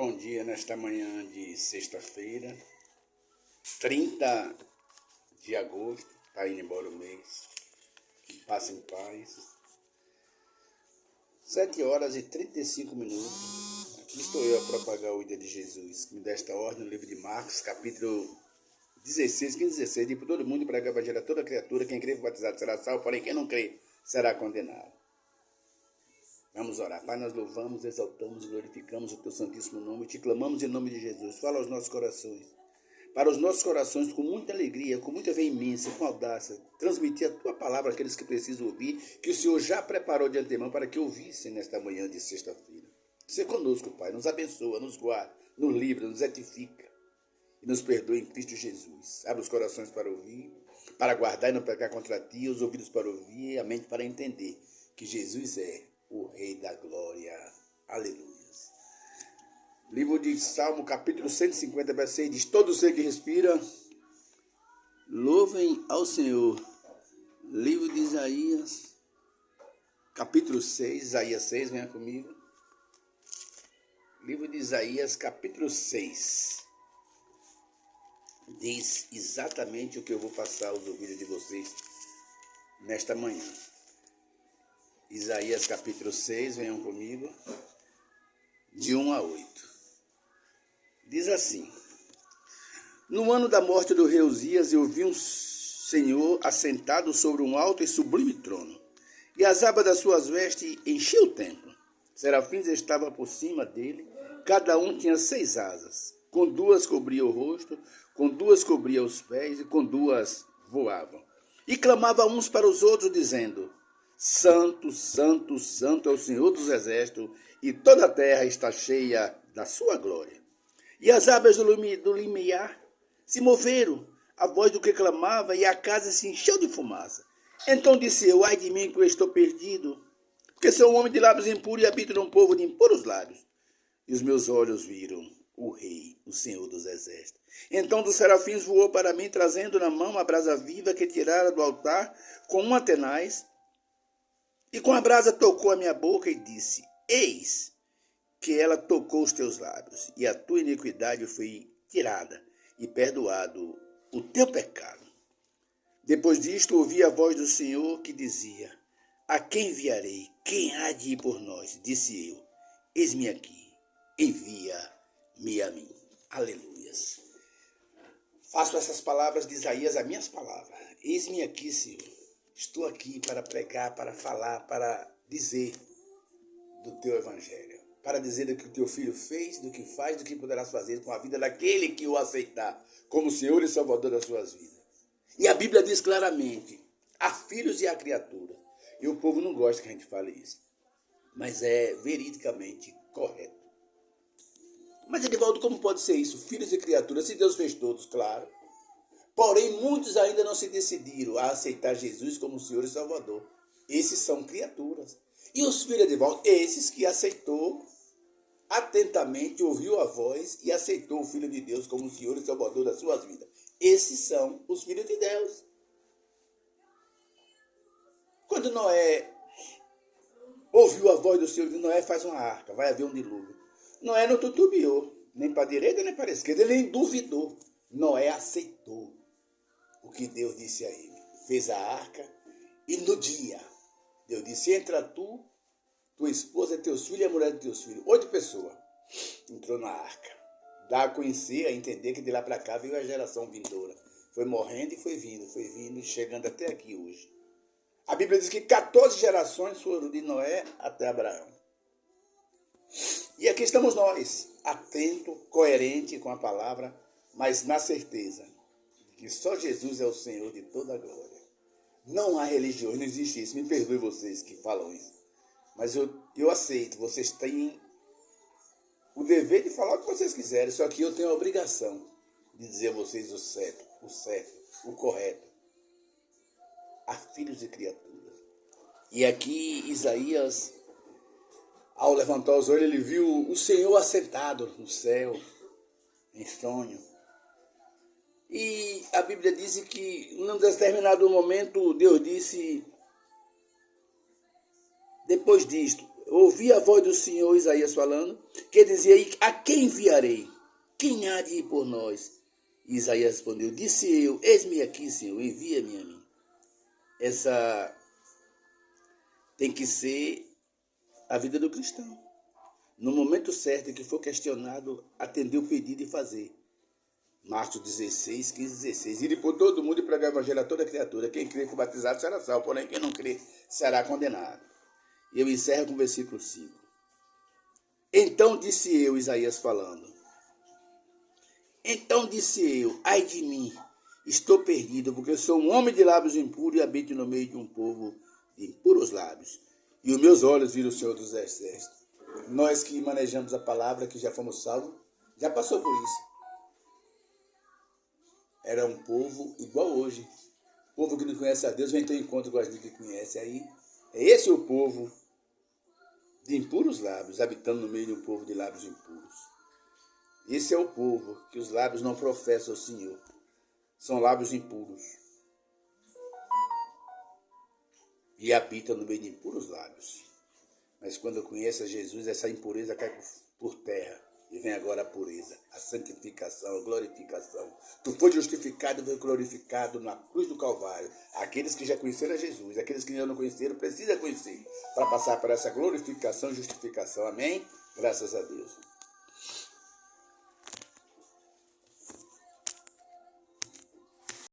Bom dia nesta manhã de sexta-feira, 30 de agosto, está indo embora o mês, que passa em paz. 7 horas e 35 minutos, aqui estou eu a propagar o ID de Jesus, que me dá esta ordem no livro de Marcos, capítulo 16, 15, 16, e por todo mundo pregar o evangelho a toda criatura, quem crê e batizado será salvo, porém quem não crê será condenado. Vamos orar. Pai, nós louvamos, exaltamos e glorificamos o teu santíssimo nome e te clamamos em nome de Jesus. Fala aos nossos corações. Para os nossos corações, com muita alegria, com muita veemência, com audácia, transmitir a tua palavra àqueles que precisam ouvir, que o Senhor já preparou de antemão para que ouvissem nesta manhã de sexta-feira. Seja conosco, Pai. Nos abençoa, nos guarda, nos livra, nos edifica e nos perdoa em Cristo Jesus. Abre os corações para ouvir, para guardar e não pecar contra ti, os ouvidos para ouvir e a mente para entender que Jesus é o Rei da Glória. Aleluia. Livro de Salmo, capítulo 150, verso 6, diz: todo ser que respira, louvem ao Senhor. Livro de Isaías, capítulo 6, Isaías 6, venha comigo. Livro de Isaías, capítulo 6. Diz exatamente o que eu vou passar aos ouvidos de vocês nesta manhã. Isaías capítulo 6, venham comigo, de 1 a 8. Diz assim: no ano da morte do rei Uzias, eu vi um Senhor assentado sobre um alto e sublime trono, e as abas das suas vestes enchiam o templo. Serafins estavam por cima dele, cada um tinha 6 asas, com 2 cobria o rosto, com 2 cobria os pés, e com 2 voavam. E clamavam uns para os outros, dizendo: Santo, Santo, Santo é o Senhor dos Exércitos, e toda a terra está cheia da sua glória. E as abas do limiar se moveram, a voz do que clamava, e a casa se encheu de fumaça. Então disse eu: ai de mim, que eu estou perdido, porque sou um homem de lábios impuros e habito num povo de impuros lábios. E os meus olhos viram o Rei, o Senhor dos Exércitos. Então dos serafins voou para mim, trazendo na mão a brasa viva que tirara do altar com uma tenaz, e com a brasa tocou a minha boca e disse: eis que ela tocou os teus lábios, e a tua iniquidade foi tirada, e perdoado o teu pecado. Depois disto ouvi a voz do Senhor que dizia: a quem enviarei? Quem há de ir por nós? Disse eu: eis-me aqui, envia-me a mim. Aleluias. Faço essas palavras de Isaías as minhas palavras. Eis-me aqui, Senhor. Estou aqui para pregar, para falar, para dizer do teu evangelho, para dizer do que o teu filho fez, do que faz, do que poderás fazer com a vida daquele que o aceitar como Senhor e Salvador das suas vidas. E a Bíblia diz claramente: há filhos e há criatura. E o povo não gosta que a gente fale isso, mas é veridicamente correto. Mas, Edivaldo, como pode ser isso? Filhos e criaturas, se Deus fez todos, claro. Porém, muitos ainda não se decidiram a aceitar Jesus como Senhor e Salvador. Esses são criaturas. E os filhos de volta, esses que aceitou atentamente, ouviu a voz e aceitou o Filho de Deus como Senhor e Salvador das suas vidas. Esses são os filhos de Deus. Quando Noé ouviu a voz do Senhor, Noé faz uma arca, vai haver um dilúvio. Noé não tutubiou, nem para a direita nem para a esquerda, ele nem duvidou. Noé aceitou o que Deus disse a ele. Fez a arca e no dia Deus disse: entra tu, tua esposa, teus filhos e a mulher de teus filhos. 8 pessoas entrou na arca. Dá a conhecer, a entender que de lá para cá veio a geração vindoura. Foi morrendo e foi vindo, chegando até aqui hoje. A Bíblia diz que 14 gerações foram de Noé até Abraão. E aqui estamos nós, atento, coerente com a palavra, mas na certeza que só Jesus é o Senhor de toda a glória. Não há religiões, não existe isso. Me perdoe vocês que falam isso. Mas eu aceito, vocês têm o dever de falar o que vocês quiserem, só que eu tenho a obrigação de dizer a vocês o certo, o correto. Há filhos e criaturas. E aqui Isaías, ao levantar os olhos, ele viu o Senhor assentado no céu, em sonho. E a Bíblia diz que, num determinado momento, Deus disse: depois disto, ouvi a voz do Senhor, Isaías falando, que dizia: a quem enviarei? Quem há de ir por nós? E Isaías respondeu: disse eu, eis-me aqui, Senhor, envia-me a mim. Essa tem que ser a vida do cristão. No momento certo em que for questionado, atender o pedido e fazer. Marcos 16, 15, 16. Ir por todo mundo e pregar o evangelho a toda criatura. Quem crê e for batizado será salvo, porém quem não crê será condenado. E eu encerro com o versículo 5. Então disse eu, Isaías falando. Então disse eu, ai de mim, estou perdido, porque sou um homem de lábios impuros e habito no meio de um povo de impuros lábios. E os meus olhos viram o Senhor dos Exércitos. Nós que manejamos a palavra, que já fomos salvos, já passou por isso. Era um povo igual hoje. O povo que não conhece a Deus vem ter encontro com as que conhece. Aí, esse é o povo de impuros lábios, habitando no meio de um povo de lábios impuros. Esse é o povo que os lábios não professam o Senhor. São lábios impuros. E habita no meio de impuros lábios. Mas quando conhece a Jesus, essa impureza cai por terra. E vem agora a pureza, a santificação, a glorificação. Tu foi justificado e foi glorificado na cruz do Calvário. Aqueles que já conheceram a Jesus, aqueles que ainda não conheceram, precisam conhecer para passar por essa glorificação e justificação. Amém? Graças a Deus.